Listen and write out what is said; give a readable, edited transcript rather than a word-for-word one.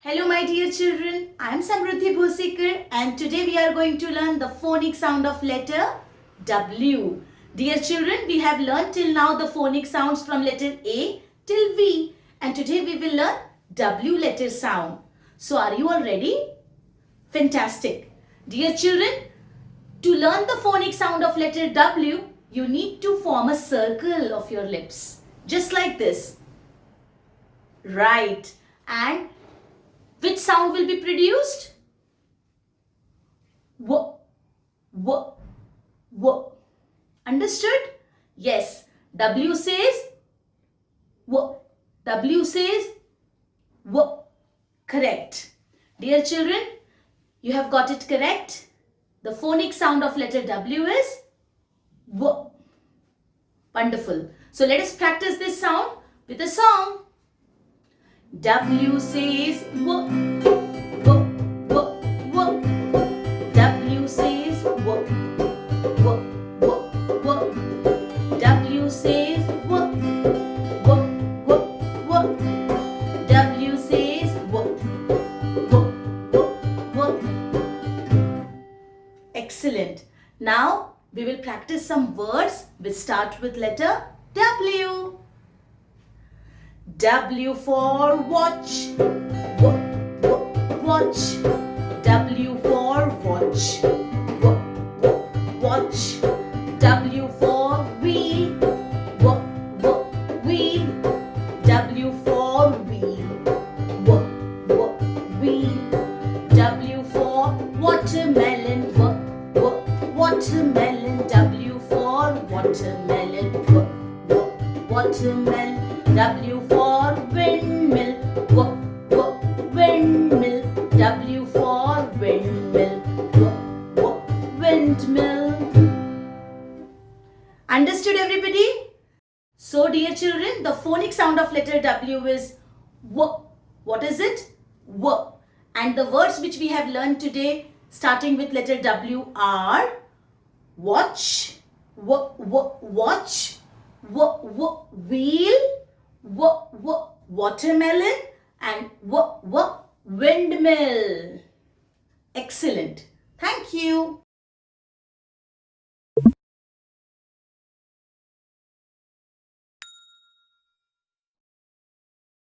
Hello my dear children, I am Samruddhi Bhosekar and today we are going to learn the phonic sound of letter W. Dear children, we have learned till now the phonic sounds from letter A till V and today we will learn W letter sound. So are you all ready? Fantastic. Dear children, to learn the phonic sound of letter W, you need to form a circle of your lips. Just like this. Right. And which sound will be produced? W, w, w. Understood? Yes. W says w. W says w. Correct. Dear children, you have got it correct. The phonic sound of letter W is w. Wonderful. So let us practice this sound with a song. W says w, w, w, w. W says w, w, w, w. W says w, w, w, w. W says w, w, w, w. Excellent. Now we will practice some words which start with letter W. W for watch, watch. W for watch, watch. W for wheel, wheel. W for wheel, wheel. W for watermelon, watermelon. W for watermelon, watermelon. W for windmill, windmill. W for windmill, windmill. Understood everybody? So dear children, the phonic sound of letter W is W. What is it? W. And the words which we have learned today starting with letter W are watch, watch, wheel, watermelon and windmill. Excellent. Thank you.